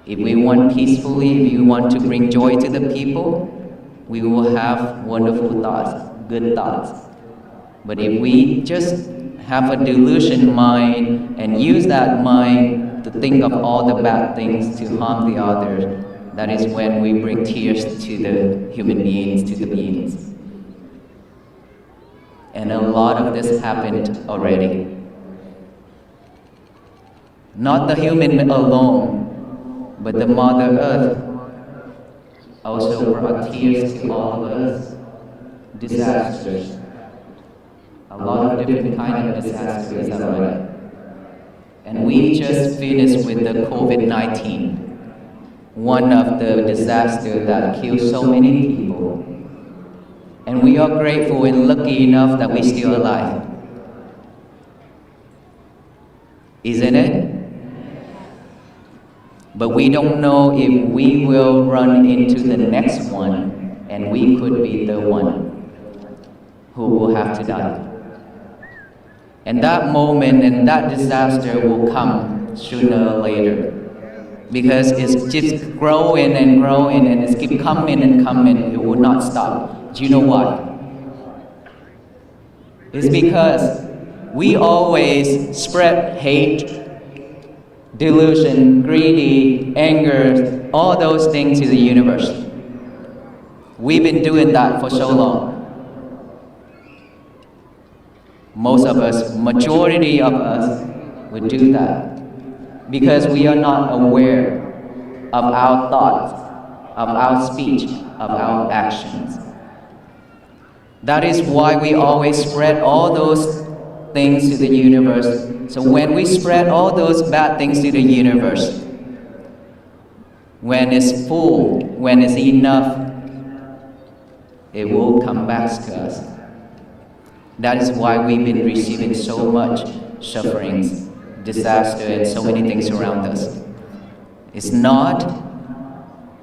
If we want peacefully, if we want to bring joy to the people, we will have wonderful thoughts, good thoughts. But if we just have a delusion mind and use that mind to think of all the bad things to harm the others, that is when we bring tears to the human beings, to the beings. And a lot of this happened already. Not the human alone, but the Mother Earth also brought tears to all of us. Disasters. A lot of different kind of disasters already. And we just finished with the COVID-19, one of the disasters that killed so many people. And we are grateful and lucky enough that we're still alive. Isn't it? But we don't know if we will run into the next one, and we could be the one who will have to die. And that moment and that disaster will come sooner or later. Because it's just growing and growing and it's keep coming and coming. It will not stop. Do you know why? It's because we always spread hate, delusion, greedy, anger, all those things to the universe. We've been doing that for so long. Most of us, majority of us, would do that because we are not aware of our thoughts, of our speech, of our actions. That is why we always spread all those things to the universe. So when we spread all those bad things to the universe, when it's full, when it's enough, it will come back to us. That is why we've been receiving so much sufferings, disaster, and so many things around us. It's not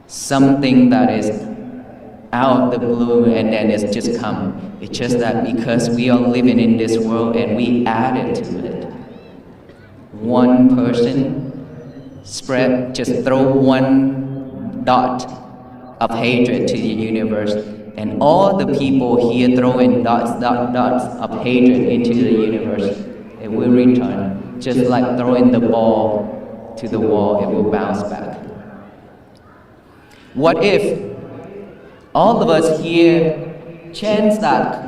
something that is out of the blue and then it's just come. It's just that because we are living in this world and we added to it. One person just throw one dot of hatred to the universe, and all the people here throwing dots of hatred into the universe, it will return. Just like throwing the ball to the wall, it will bounce back. What if all of us here chance that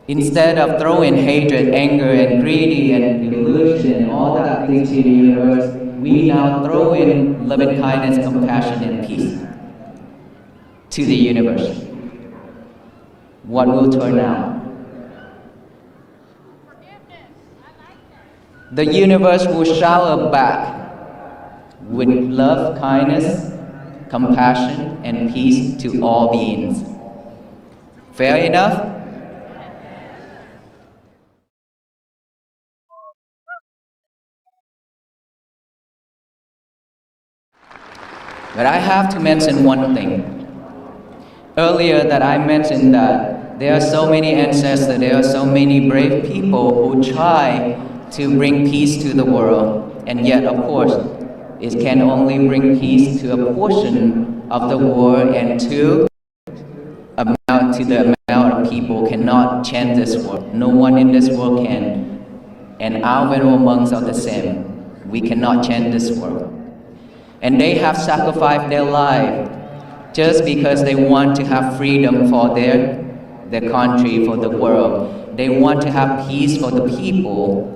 instead of throwing hatred, anger, and greedy, and delusion, and all that things to the universe, we now throw in loving kindness, compassion, and peace to the universe? What will turn out? The universe will shower back with love, kindness, compassion, and peace to all beings. Fair enough? But I have to mention one thing. Earlier that I mentioned that there are so many ancestors, there are so many brave people who try to bring peace to the world, and yet, of course, it can only bring peace to a portion of the world, and to the amount of people cannot change this world. No one in this world can, and our venerable monks are the same. We cannot change this world. And they have sacrificed their life just because they want to have freedom for their country, for the world. They want to have peace for the people.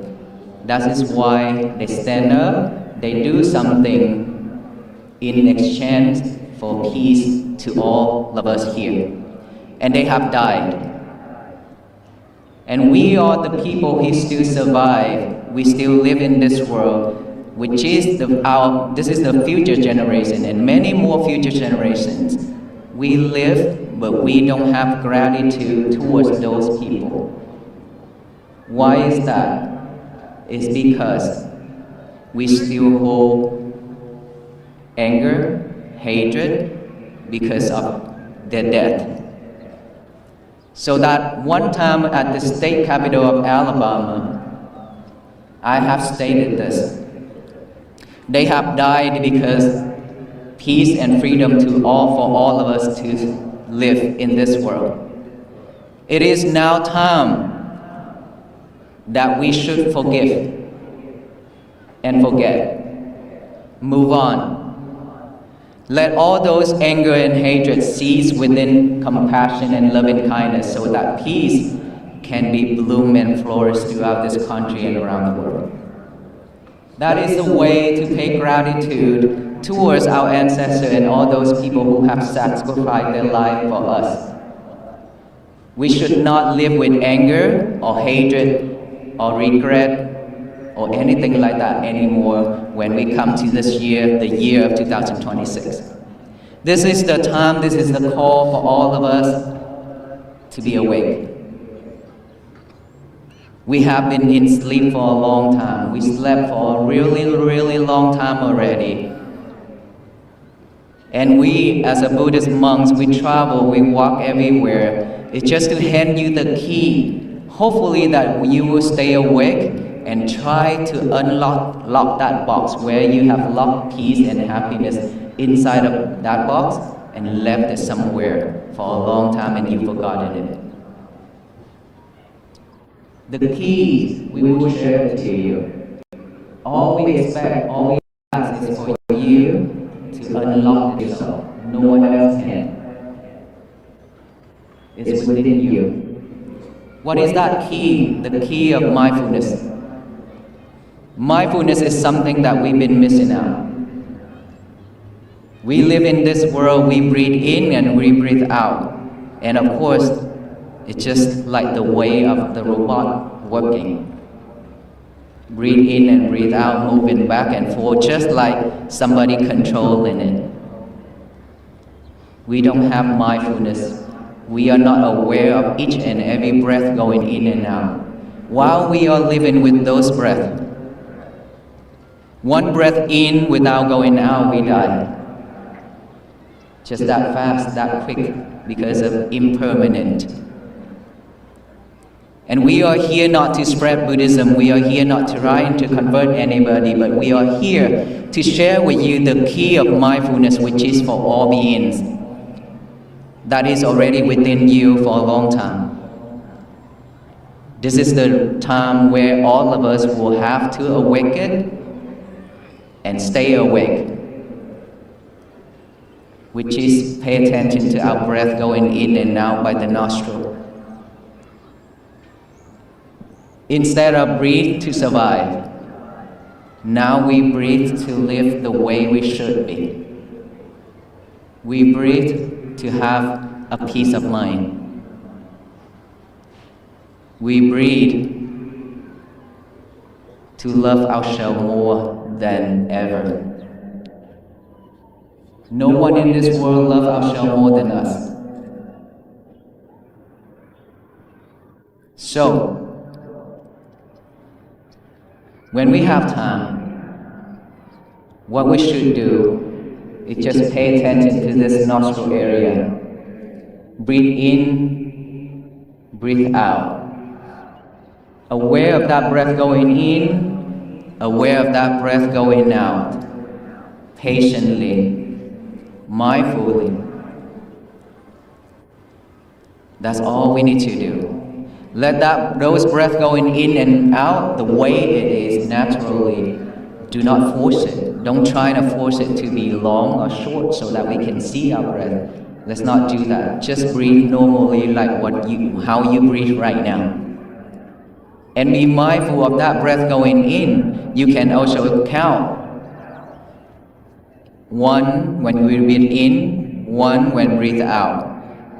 That is why they stand up, they do something in exchange for peace to all of us here. And they have died. And we are the people who still survive. We still live in this world, which is this is the future generation and many more future generations. We live, but we don't have gratitude towards those people. Why is that? It's because we still hold anger, hatred because of their death. So that one time at the state capital of Alabama, I have stated this. They have died because peace and freedom to all for all of us to live in this world. It is now time that we should forgive and forget. Move on. Let all those anger and hatred cease within compassion and loving kindness so that peace can be bloom and flourish throughout this country and around the world. That is a way to pay gratitude towards our ancestors and all those people who have sacrificed their life for us. We should not live with anger or hatred or regret or anything like that anymore when we come to this year, the year of 2026. This is the time, this is the call for all of us to be awake. We have been in sleep for a long time. We slept for a really, really long time already. And we, as a Buddhist monks, we travel, we walk everywhere. It's just to hand you the key. Hopefully that you will stay awake and try to unlock that box where you have locked peace and happiness inside of that box and left it somewhere for a long time and you've forgotten it. The keys, we will share it to you. All we expect, all we ask is for you to unlock yourself. No one else can. It's within you. What is that key? The key of mindfulness. Mindfulness is something that we've been missing out. We live in this world, we breathe in and we breathe out. And of course, it's just like the way of the robot working. Breathe in and breathe out, moving back and forth, just like somebody controlling it. We don't have mindfulness. We are not aware of each and every breath going in and out. While we are living with those breaths, one breath in without going out, we die. Just that fast, that quick, because of impermanent. And we are here not to spread Buddhism, we are here not to try to convert anybody, but we are here to share with you the key of mindfulness, which is for all beings. That is already within you for a long time. This is the time where all of us will have to awaken and stay awake, which is pay attention to our breath going in and out by the nostril. Instead of breathe to survive, now we breathe to live the way we should be. We breathe to have a peace of mind. We breathe to love ourselves more than ever. No one in this world loves ourselves more than us. So, when we have time, what we should do is just pay attention to this nostril area. Breathe in, breathe out. Aware of that breath going in, aware of that breath going out. Patiently, mindfully. That's all we need to do. Let those breaths going in and out the way it is naturally. Do not force it. Don't try to force it to be long or short so that we can see our breath. Let's not do that. Just breathe normally like how you breathe right now. And be mindful of that breath going in. You can also count. 1 when we breathe in, 1 when breathe out.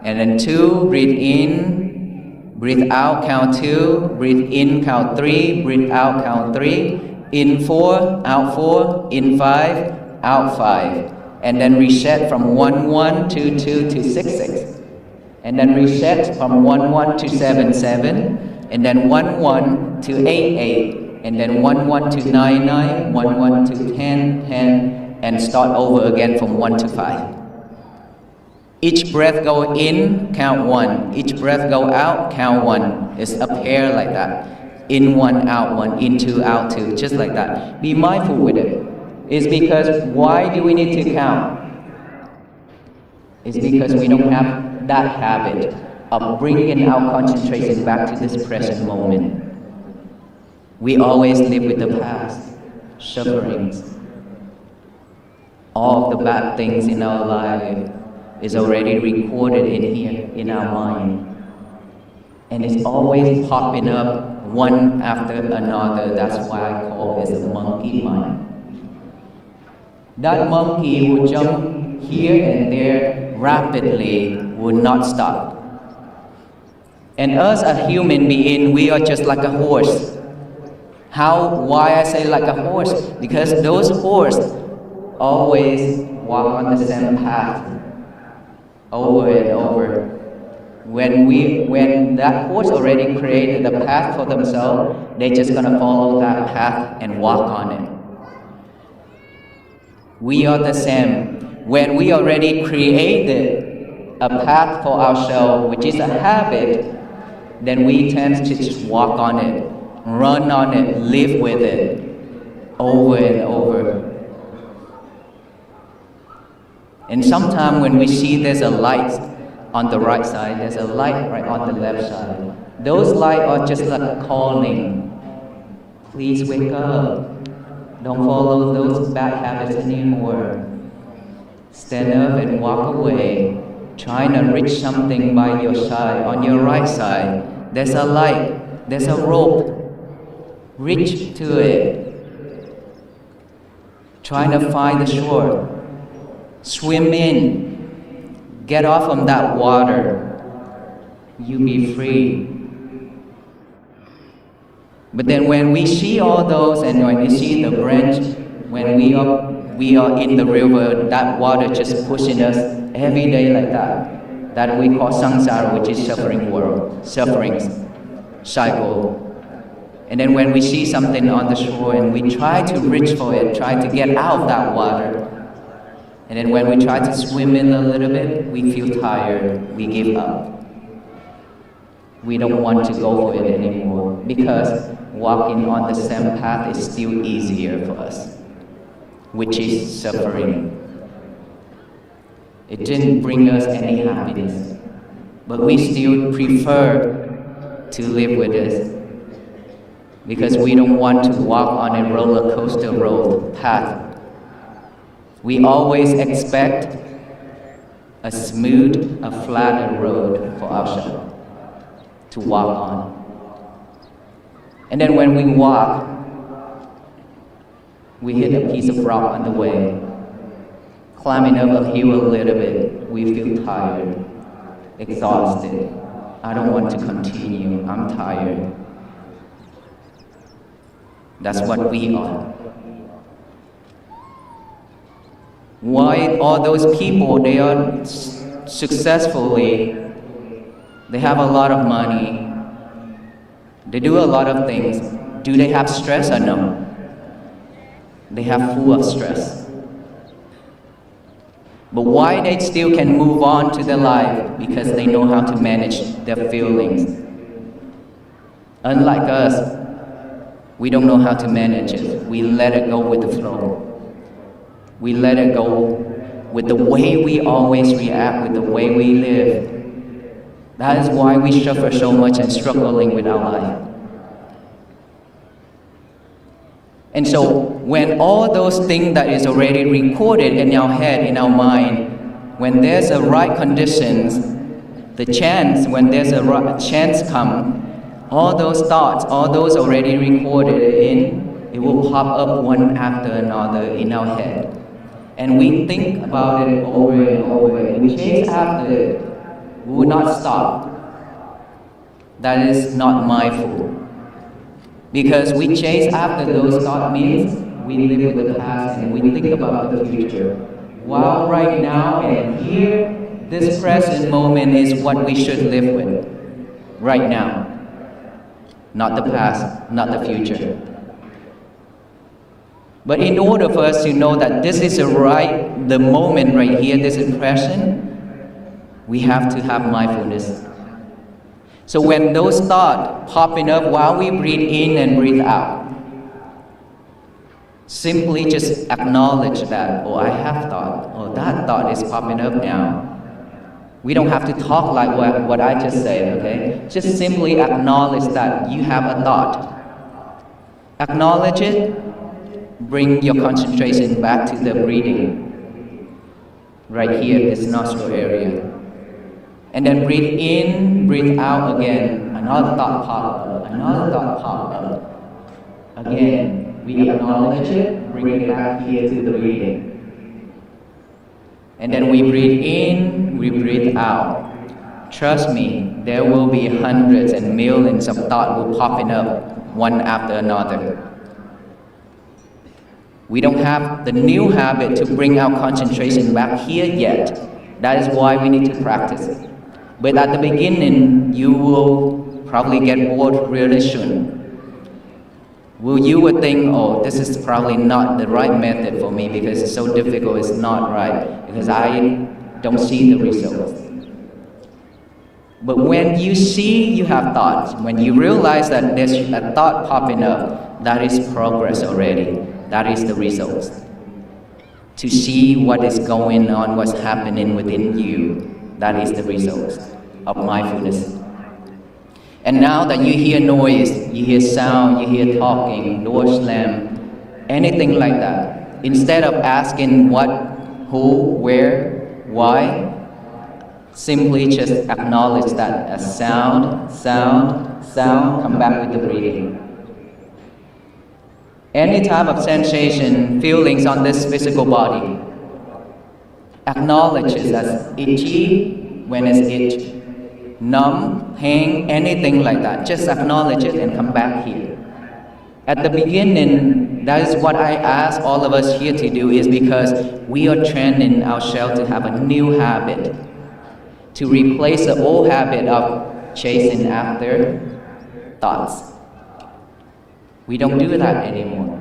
And then 2, breathe in, breathe out, count 2, breathe in, count 3, breathe out, count 3, in 4, out 4, in 5, out 5. And then reset from 1, 1 to 2 to 6, 6. And then reset from 1, 1 to 7, 7. And then 1, 1 to 8, 8. And then 1, 1 to 9, 9. 1, 1 to 10, 10. And start over again from 1 to 5. Each breath go in, count 1. Each breath go out, count 1. It's a pair like that. In 1, out 1, in 2, out 2, just like that. Be mindful with it. is because why do we need to count? It's because we don't have that habit of bringing our concentration back to this present moment. We always live with the past, sufferings. All the bad things in our life is already recorded in here, in our mind. And it's always popping up one after another. That's why I call this a monkey mind. That monkey will jump here and there rapidly, will not stop. And us as human beings, we are just like a horse. Why I say like a horse? Because those horses always walk on the same path over and over. When that horse already created the path for themselves, they're just gonna follow that path and walk on it. We are the same. When we already created a path for ourselves, which is a habit, then we tend to just walk on it, run on it, live with it, over and over. And sometimes when we see there's a light on the right side, there's a light right on the left side. Those lights are just like calling. Please wake up. Don't follow those bad habits anymore. Stand up and walk away. Trying to reach something by your side. On your right side, there's a light. There's a rope. Reach to it. Trying to find the shore. Swim in. Get off from that water. You be free. But then when we see all those and when we see the branch, when we are in the river, that water just pushing us every day like that. That we call samsara, which is suffering world, sufferings, cycle. And then when we see something on the shore and we try to reach for it, try to get out of that water, and then when we try to swim in a little bit, we feel tired, we give up. We don't want to go for it anymore because walking on the same path is still easier for us, which is suffering. It didn't bring us any happiness, but we still prefer to live with it because we don't want to walk on a roller coaster road path. We always expect a smooth, a flatter road for ourselves to walk on. And then when we walk, we hit a piece of rock on the way. Climbing up a hill a little bit, we feel tired, exhausted. I don't want to continue, I'm tired. That's what we are. Why all those people, they are successfully, they have a lot of money, they do a lot of things. Do they have stress or no? They have full of stress. But why they still can move on to their life? Because they know how to manage their feelings. Unlike us, we don't know how to manage it. We let it go with the flow. We let it go with the way we always react, with the way we live. That is why we suffer so much and struggling with our life. And so when all those things that is already recorded in our head, in our mind, when there's a right conditions, when there's a right chance come, all those thoughts, all those already recorded in, it will pop up one after another in our head. And we think about it over and over, and we chase after it. We will not stop. That is not mindful. Because we chase after those thoughts means we live with the past and we think about the future. While right now and here, this present moment is what we should live with. Right now. Not the past, not the future. But in order for us to know that this is the moment right here, this is present, we have to have mindfulness. So when those thoughts popping up while we breathe in and breathe out, Simply just acknowledge that, oh, I have thought, oh, that thought is popping up now. We don't have to talk like what I just said, okay? Just simply acknowledge that you have a thought. Acknowledge it, bring your concentration back to the breathing. Right here, this nostril area. And then breathe in, breathe out again. Another thought pop up, another thought pop up. Again, we acknowledge it, bring it back here to the breathing. And then we breathe in, we breathe out. Trust me, there will be hundreds and millions of thoughts will popping up one after another. We don't have the new habit to bring our concentration back here yet. That is why we need to practice. But at the beginning, you will probably get bored really soon. You would think, oh, this is probably not the right method for me because it's so difficult, it's not right, because I don't see the results. But when you see you have thoughts, when you realize that there's a thought popping up, that is progress already. That is the results. To see what is going on, what's happening within you, that is the results of mindfulness. And now that you hear noise, you hear sound, you hear talking, door slam, anything like that, instead of asking what, who, where, why, simply just acknowledge that as sound, sound, sound, come back with the breathing. Any type of sensation, feelings on this physical body, acknowledge it as itchy when it's itchy. Numb, pain, anything like that. Just acknowledge it and come back here. At the beginning, that is what I ask all of us here to do, is because we are training ourselves to have a new habit, to replace the old habit of chasing after thoughts. We don't do that anymore.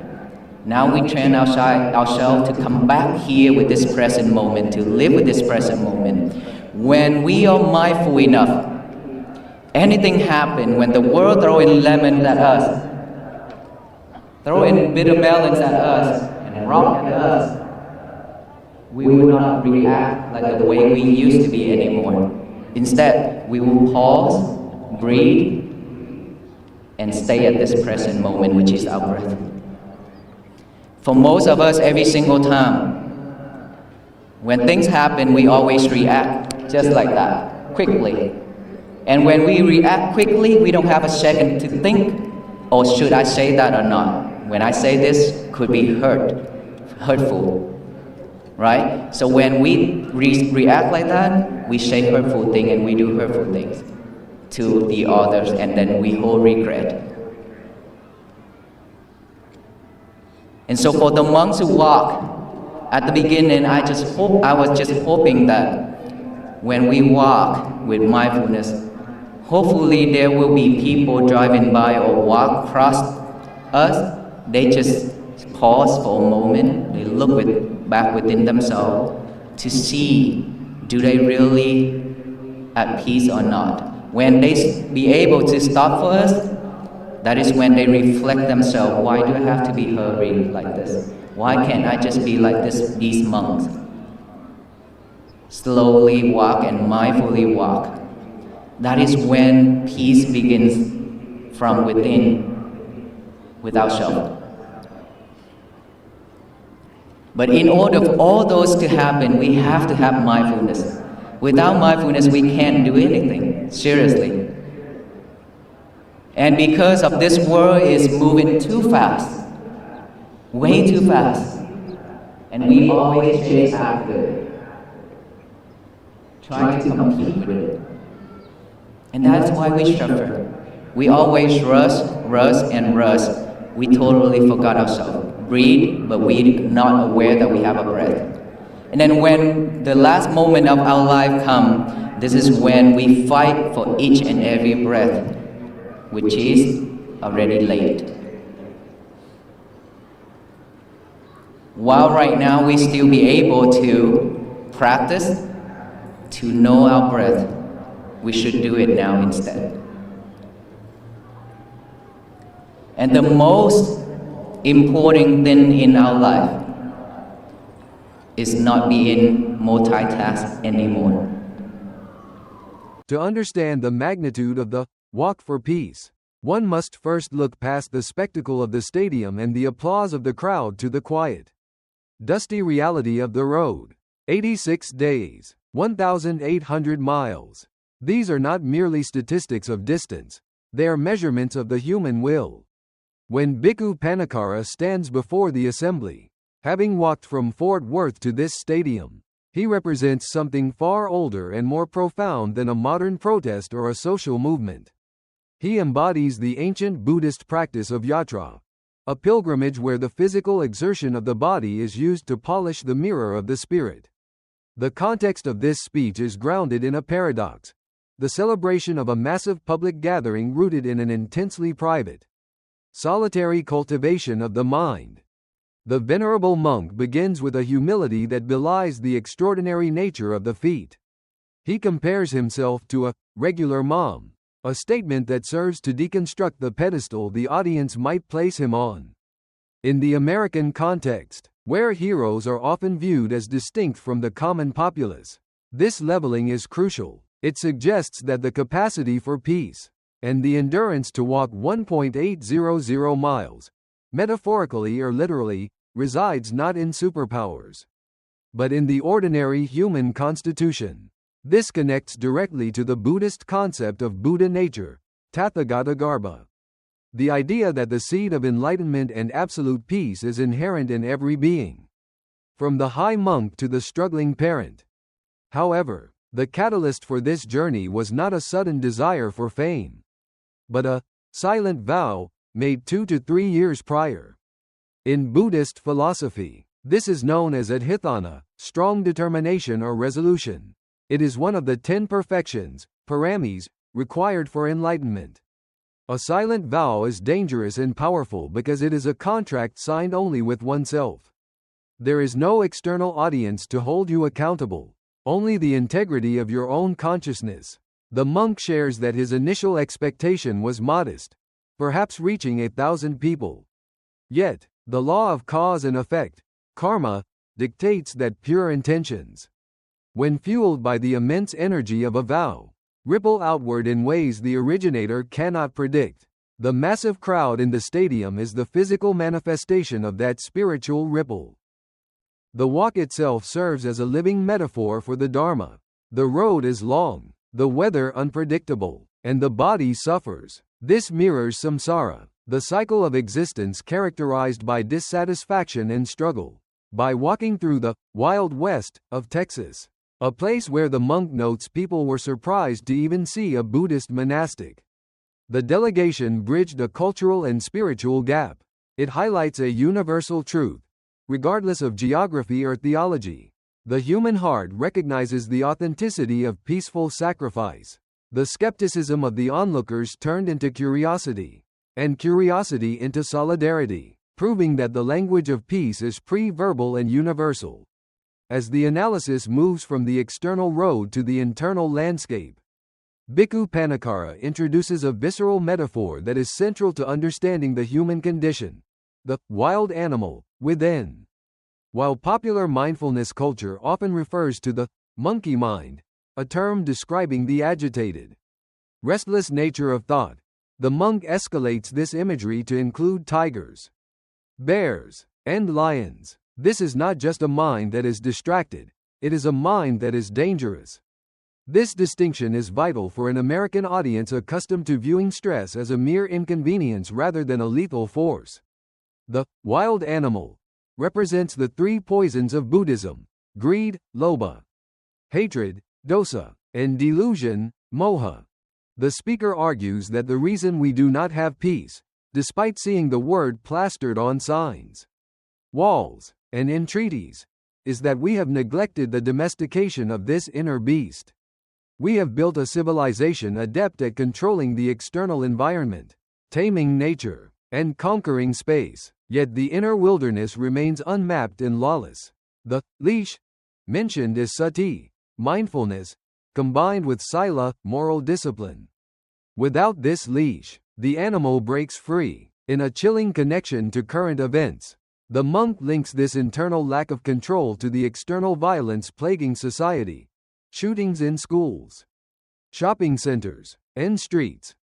Now we train ourselves to come back here with this present moment, to live with this present moment. When we are mindful enough, anything happen, when the world throwing lemons at us, throwing bitter melons at us, and rock at us, we will not react like the way we used to be anymore. Instead, we will pause, breathe, and stay at this present moment, which is our breath. For most of us, every single time, when things happen, we always react just like that, quickly. And when we react quickly, we don't have a second to think, oh, should I say that or not? When I say this, could be hurtful, right? So when we react like that, we say hurtful things and we do hurtful things to the others, and then we hold regret. And so for the monks who walk, at the beginning, I was just hoping that when we walk with mindfulness, hopefully there will be people driving by or walk across us. They just pause for a moment, they look back within themselves to see, do they really at peace or not? When they be able to stop for us, that is when they reflect themselves. Why do I have to be hurried like this? Why can't I just be like these monks? Slowly walk and mindfully walk. That is when peace begins from within, with ourselves. But in order for all those to happen, we have to have mindfulness. Without mindfulness, we can't do anything, seriously. And because of this world is moving too fast, way too fast, and we always chase after it, trying to compete with it. And that's why we suffer. We always rush, and rush. We totally forgot ourselves. Breathe, but we're not aware that we have a breath. And then when the last moment of our life comes, this is when we fight for each and every breath, which is already late. While right now we still be able to practice, to know our breath, we should do it now instead. And the most important thing in our life is not being multitasked anymore. To understand the magnitude of the walk for peace, one must first look past the spectacle of the stadium and the applause of the crowd to the quiet, dusty reality of the road. 86 days, 1,800 miles. These are not merely statistics of distance, they are measurements of the human will. When Bhikkhu Panikkara stands before the assembly, having walked from Fort Worth to this stadium, he represents something far older and more profound than a modern protest or a social movement. He embodies the ancient Buddhist practice of yatra, a pilgrimage where the physical exertion of the body is used to polish the mirror of the spirit. The context of this speech is grounded in a paradox, the celebration of a massive public gathering rooted in an intensely private, solitary cultivation of the mind. The venerable monk begins with a humility that belies the extraordinary nature of the feat. He compares himself to a regular mom, a statement that serves to deconstruct the pedestal the audience might place him on. In the American context, where heroes are often viewed as distinct from the common populace, this leveling is crucial. It suggests that the capacity for peace and the endurance to walk 1.800 miles, metaphorically or literally, resides not in superpowers, but in the ordinary human constitution. This connects directly to the Buddhist concept of Buddha nature, Tathagata Garbha. The idea that the seed of enlightenment and absolute peace is inherent in every being, from the high monk to the struggling parent. However, the catalyst for this journey was not a sudden desire for fame, but a silent vow made 2 to 3 years prior. In Buddhist philosophy, this is known as adhithana, strong determination or resolution. It is one of the 10 perfections, paramis, required for enlightenment. A silent vow is dangerous and powerful because it is a contract signed only with oneself. There is no external audience to hold you accountable, only the integrity of your own consciousness. The monk shares that his initial expectation was modest, perhaps reaching 1,000 people. Yet, the law of cause and effect, karma, dictates that pure intentions, when fueled by the immense energy of a vow, ripple outward in ways the originator cannot predict. The massive crowd in the stadium is the physical manifestation of that spiritual ripple. The walk itself serves as a living metaphor for the Dharma. The road is long, the weather unpredictable, and the body suffers. This mirrors samsara, the cycle of existence characterized by dissatisfaction and struggle. By walking through the Wild West of Texas, a place where the monk notes people were surprised to even see a Buddhist monastic, the delegation bridged a cultural and spiritual gap. It highlights a universal truth, regardless of geography or theology. The human heart recognizes the authenticity of peaceful sacrifice. The skepticism of the onlookers turned into curiosity, and curiosity into solidarity, proving that the language of peace is pre-verbal and universal. As the analysis moves from the external road to the internal landscape, Bhikkhu Panikkara introduces a visceral metaphor that is central to understanding the human condition, the wild animal within. While popular mindfulness culture often refers to the monkey mind, a term describing the agitated, restless nature of thought, the monk escalates this imagery to include tigers, bears, and lions. This is not just a mind that is distracted, it is a mind that is dangerous. This distinction is vital for an American audience accustomed to viewing stress as a mere inconvenience rather than a lethal force. The wild animal represents the 3 poisons of Buddhism: greed, lobha, hatred, dosa, and delusion, moha. The speaker argues that the reason we do not have peace, despite seeing the word plastered on signs, walls, and in treaties, is that we have neglected the domestication of this inner beast. We have built a civilization adept at controlling the external environment, taming nature, and conquering space, yet the inner wilderness remains unmapped and lawless. The leash mentioned is sati, mindfulness, combined with sila, moral discipline. Without this leash, the animal breaks free. In a chilling connection to current events, the monk links this internal lack of control to the external violence plaguing society: shootings in schools, shopping centers, and streets.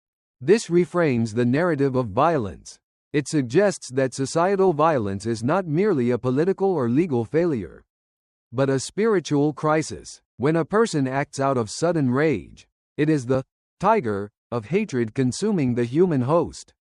This reframes the narrative of violence. It suggests that societal violence is not merely a political or legal failure, but a spiritual crisis. When a person acts out of sudden rage, it is the tiger of hatred consuming the human host.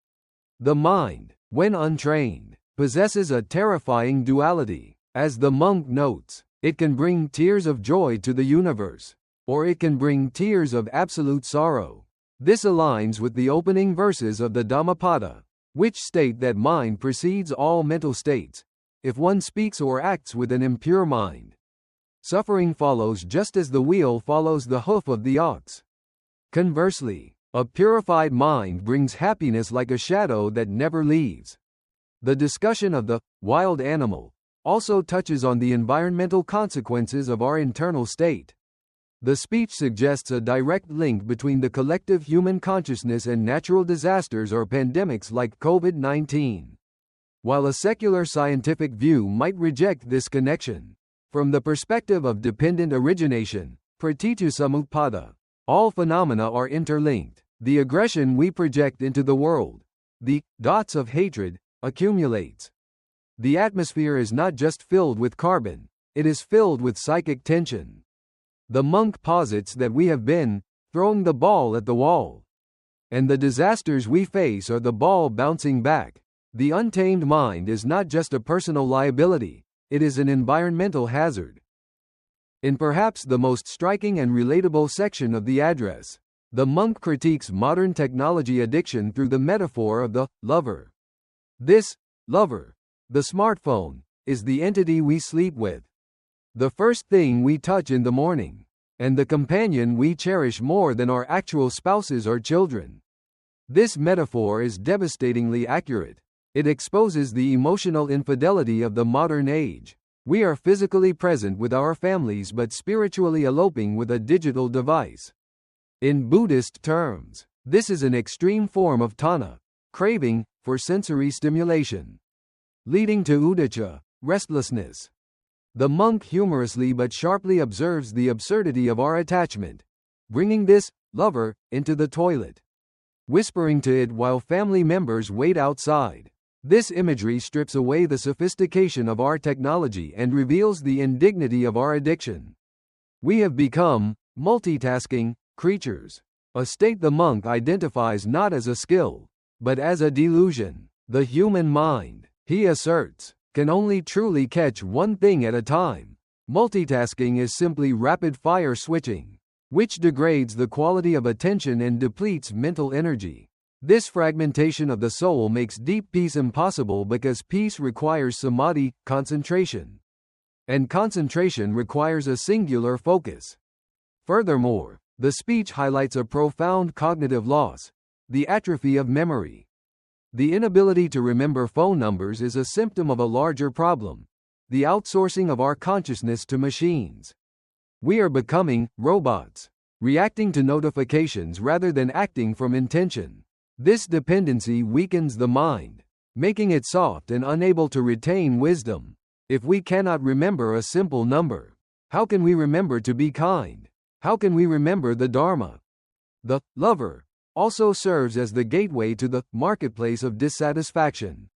The mind, when untrained, possesses a terrifying duality. As the monk notes, it can bring tears of joy to the universe, or it can bring tears of absolute sorrow. This aligns with the opening verses of the Dhammapada, which state that mind precedes all mental states. If one speaks or acts with an impure mind, suffering follows just as the wheel follows the hoof of the ox. Conversely, a purified mind brings happiness like a shadow that never leaves. The discussion of the wild animal also touches on the environmental consequences of our internal state. The speech suggests a direct link between the collective human consciousness and natural disasters or pandemics like COVID-19. While a secular scientific view might reject this connection, from the perspective of dependent origination, pratitya samutpada, all phenomena are interlinked. The aggression we project into the world, the dots of hatred, accumulates. The atmosphere is not just filled with carbon, it is filled with psychic tension. The monk posits that we have been throwing the ball at the wall, and the disasters we face are the ball bouncing back. The untamed mind is not just a personal liability, it is an environmental hazard. In perhaps the most striking and relatable section of the address, the monk critiques modern technology addiction through the metaphor of the lover. This lover, the smartphone, is the entity we sleep with, the first thing we touch in the morning, and the companion we cherish more than our actual spouses or children. This metaphor is devastatingly accurate. It exposes the emotional infidelity of the modern age. We are physically present with our families but spiritually eloping with a digital device. In Buddhist terms, this is an extreme form of tanha, craving for sensory stimulation, leading to uddhacca, restlessness. The monk humorously but sharply observes the absurdity of our attachment, bringing this lover into the toilet, whispering to it while family members wait outside. This imagery strips away the sophistication of our technology and reveals the indignity of our addiction. We have become multitasking creatures, a state the monk identifies not as a skill, but as a delusion. The human mind, he asserts, can only truly catch one thing at a time. Multitasking is simply rapid-fire switching, which degrades the quality of attention and depletes mental energy. This fragmentation of the soul makes deep peace impossible because peace requires samadhi, concentration, and concentration requires a singular focus. Furthermore, the speech highlights a profound cognitive loss, the atrophy of memory. The inability to remember phone numbers is a symptom of a larger problem, the outsourcing of our consciousness to machines. We are becoming robots, reacting to notifications rather than acting from intention. This dependency weakens the mind, making it soft and unable to retain wisdom. If we cannot remember a simple number, how can we remember to be kind? How can we remember the Dharma? The lover also serves as the gateway to the marketplace of dissatisfaction.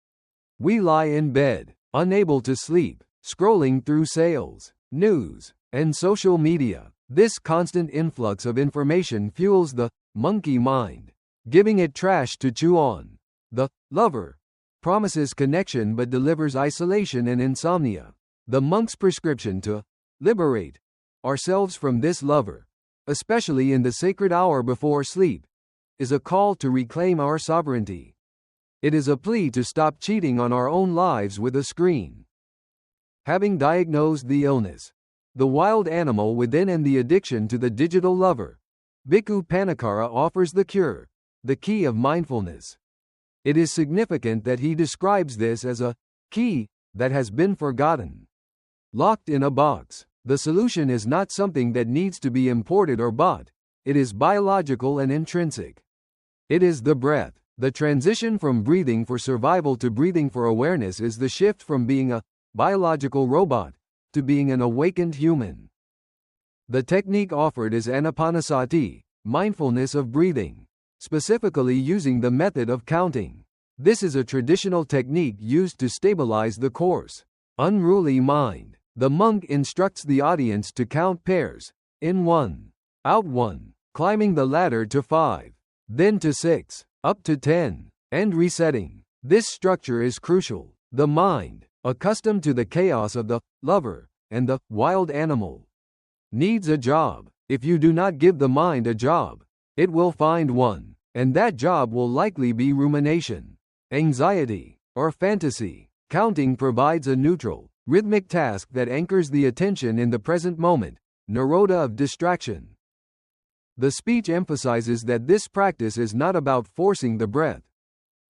We lie in bed, unable to sleep, scrolling through sales, news, and social media. This constant influx of information fuels the monkey mind, giving it trash to chew on. The lover promises connection but delivers isolation and insomnia. The monk's prescription to liberate ourselves from this lover, especially in the sacred hour before sleep, is a call to reclaim our sovereignty. It is a plea to stop cheating on our own lives with a screen. Having diagnosed the illness, the wild animal within and the addiction to the digital lover, Bhikkhu Panikkara offers the cure, the key of mindfulness. It is significant that he describes this as a key that has been forgotten, locked in a box. The solution is not something that needs to be imported or bought. It is biological and intrinsic. It is the breath. The transition from breathing for survival to breathing for awareness is the shift from being a biological robot to being an awakened human. The technique offered is anapanasati, mindfulness of breathing, specifically using the method of counting. This is a traditional technique used to stabilize the coarse, unruly mind. The monk instructs the audience to count pairs, in 1, out 1, climbing the ladder to 5, then to 6, up to 10, and resetting. This structure is crucial. The mind, accustomed to the chaos of the lover and the wild animal, needs a job. If you do not give the mind a job, it will find one, and that job will likely be rumination, anxiety, or fantasy. Counting provides a neutral, rhythmic task that anchors the attention in the present moment, nirodha of distraction. The speech emphasizes that this practice is not about forcing the breath.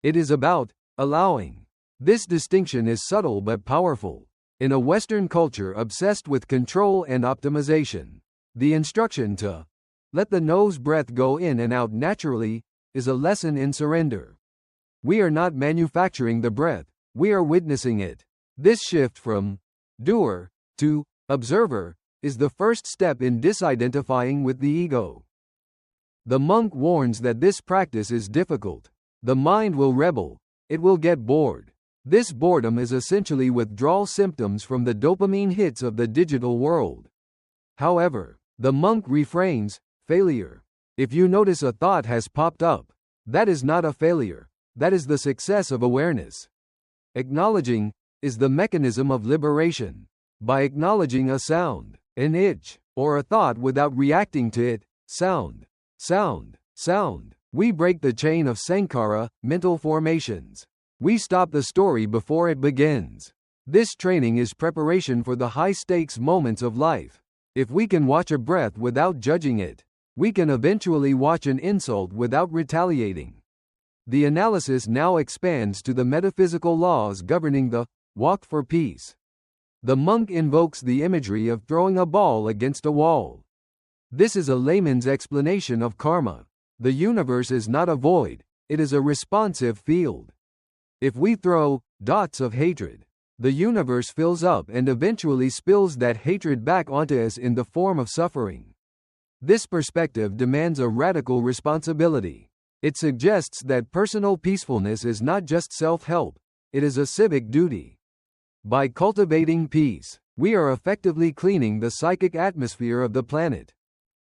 It is about allowing. This distinction is subtle but powerful. In a Western culture obsessed with control and optimization, the instruction to let the nose breath go in and out naturally is a lesson in surrender. We are not manufacturing the breath, we are witnessing it. This shift from doer to observer is the first step in disidentifying with the ego. The monk warns that this practice is difficult. The mind will rebel, it will get bored. This boredom is essentially withdrawal symptoms from the dopamine hits of the digital world. However, the monk refrains failure. If you notice a thought has popped up, that is not a failure, that is the success of awareness. Acknowledging is the mechanism of liberation. By acknowledging a sound, an itch, or a thought without reacting to it, sound, we break the chain of sankhara, mental formations. We stop the story before it begins. This training is preparation for the high-stakes moments of life. If we can watch a breath without judging it, we can eventually watch an insult without retaliating. The analysis now expands to the metaphysical laws governing the walk for peace. The monk invokes the imagery of throwing a ball against a wall. This is a layman's explanation of karma. The universe is not a void, it is a responsive field. If we throw dots of hatred, the universe fills up and eventually spills that hatred back onto us in the form of suffering. This perspective demands a radical responsibility. It suggests that personal peacefulness is not just self-help, it is a civic duty. By cultivating peace, we are effectively cleaning the psychic atmosphere of the planet.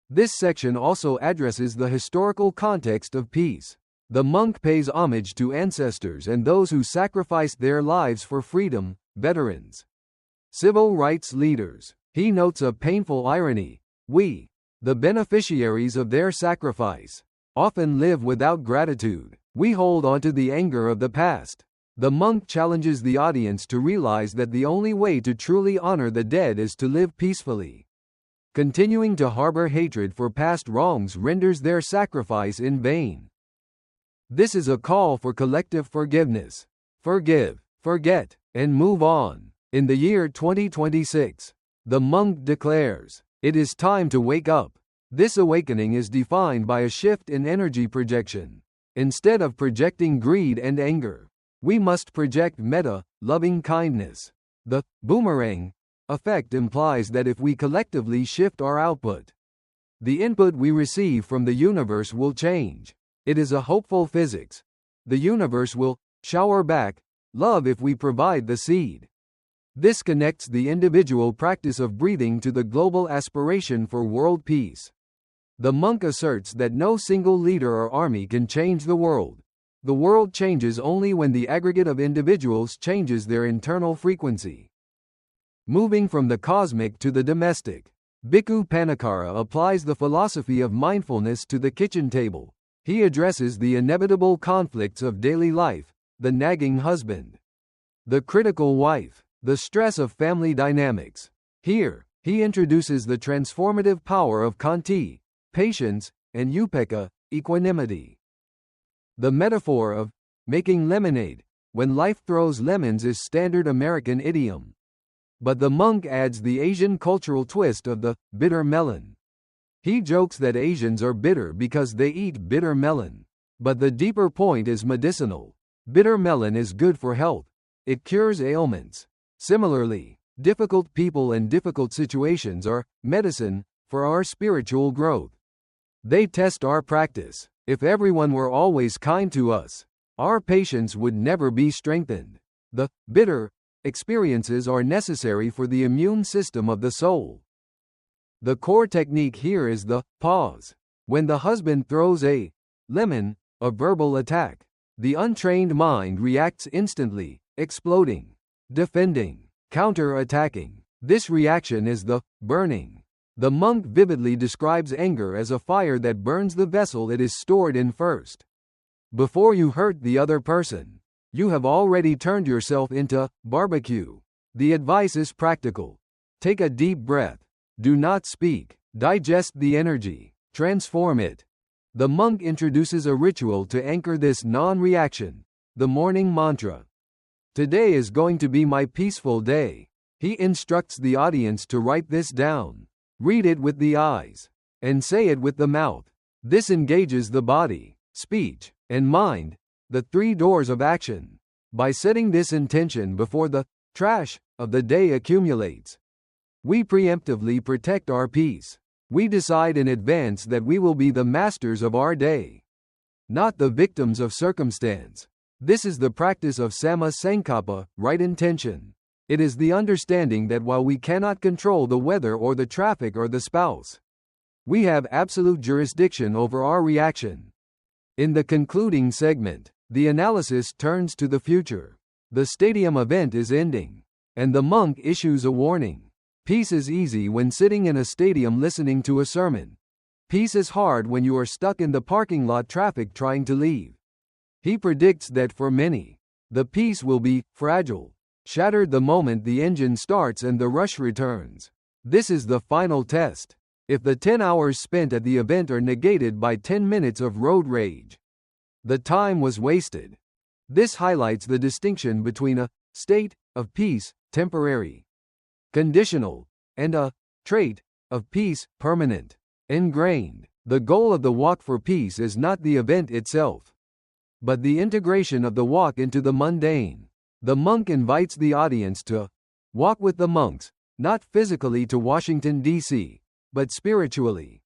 This section also addresses the historical context of peace. The monk pays homage to ancestors and those who sacrificed their lives for freedom, veterans, civil rights leaders. He notes a painful irony. We, the beneficiaries of their sacrifice, often live without gratitude. We hold onto the anger of the past. The monk challenges the audience to realize that the only way to truly honor the dead is to live peacefully. Continuing to harbor hatred for past wrongs renders their sacrifice in vain. This is a call for collective forgiveness. Forgive, forget, and move on. In the year 2026, the monk declares, "It is time to wake up." This awakening is defined by a shift in energy projection. Instead of projecting greed and anger, we must project metta, loving kindness. The boomerang effect implies that if we collectively shift our output, the input we receive from the universe will change. It is a hopeful physics. The universe will shower back love if we provide the seed. This connects the individual practice of breathing to the global aspiration for world peace. The monk asserts that no single leader or army can change the world. The world changes only when the aggregate of individuals changes their internal frequency. Moving from the cosmic to the domestic, Bhikkhu Panikkara applies the philosophy of mindfulness to the kitchen table. He addresses the inevitable conflicts of daily life, the nagging husband, the critical wife, the stress of family dynamics. Here, he introduces the transformative power of khanti, patience, and upekkha, equanimity. The metaphor of making lemonade when life throws lemons is standard American idiom. But the monk adds the Asian cultural twist of the bitter melon. He jokes that Asians are bitter because they eat bitter melon. But the deeper point is medicinal. Bitter melon is good for health. It cures ailments. Similarly, difficult people and difficult situations are medicine for our spiritual growth. They test our practice. If everyone were always kind to us, our patience would never be strengthened. The bitter experiences are necessary for the immune system of the soul. The core technique here is the pause. When the husband throws a lemon, a verbal attack, the untrained mind reacts instantly, exploding, defending, counter-attacking. This reaction is the burning. The monk vividly describes anger as a fire that burns the vessel it is stored in first. Before you hurt the other person, you have already turned yourself into barbecue. The advice is practical. Take a deep breath. Do not speak. Digest the energy. Transform it. The monk introduces a ritual to anchor this non-reaction, the morning mantra. Today is going to be my peaceful day. He instructs the audience to write this down. Read it with the eyes, and say it with the mouth. This engages the body, speech, and mind, the three doors of action. By setting this intention before the trash of the day accumulates, we preemptively protect our peace. We decide in advance that we will be the masters of our day, not the victims of circumstance. This is the practice of Samma Sankappa, right intention. It is the understanding that while we cannot control the weather or the traffic or the spouse, we have absolute jurisdiction over our reaction. In the concluding segment, the analysis turns to the future. The stadium event is ending, and the monk issues a warning. Peace is easy when sitting in a stadium listening to a sermon. Peace is hard when you are stuck in the parking lot traffic trying to leave. He predicts that for many, the peace will be fragile, shattered the moment the engine starts and the rush returns. This is the final test. If the 10 hours spent at the event are negated by 10 minutes of road rage, the time was wasted. This highlights the distinction between a state of peace, temporary, conditional, and a trait of peace, permanent, ingrained. The goal of the walk for peace is not the event itself, but the integration of the walk into the mundane. The monk invites the audience to walk with the monks, not physically to Washington, D.C., but spiritually.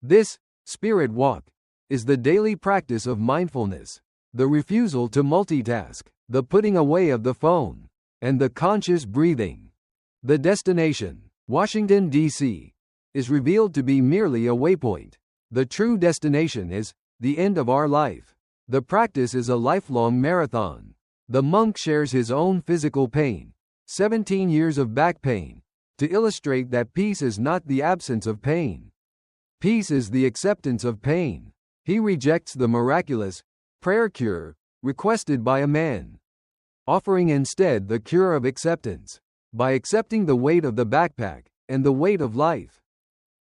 This spirit walk is the daily practice of mindfulness, the refusal to multitask, the putting away of the phone, and the conscious breathing. The destination, Washington, D.C., is revealed to be merely a waypoint. The true destination is the end of our life. The practice is a lifelong marathon. The monk shares his own physical pain, 17 years of back pain, to illustrate that peace is not the absence of pain. Peace is the acceptance of pain. He rejects the miraculous prayer cure requested by a man, offering instead the cure of acceptance. By accepting the weight of the backpack and the weight of life,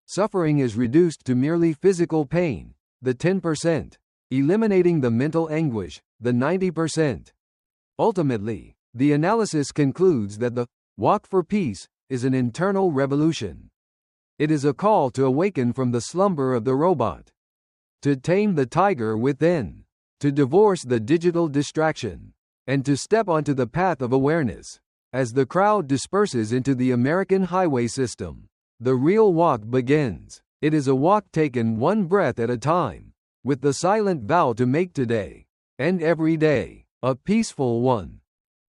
suffering is reduced to merely physical pain, the 10%, eliminating the mental anguish, the 90%. Ultimately, the analysis concludes that the walk for peace is an internal revolution. It is a call to awaken from the slumber of the robot, to tame the tiger within, to divorce the digital distraction, and to step onto the path of awareness. As the crowd disperses into the American highway system, the real walk begins. It is a walk taken one breath at a time, with the silent vow to make today, and every day, a peaceful one.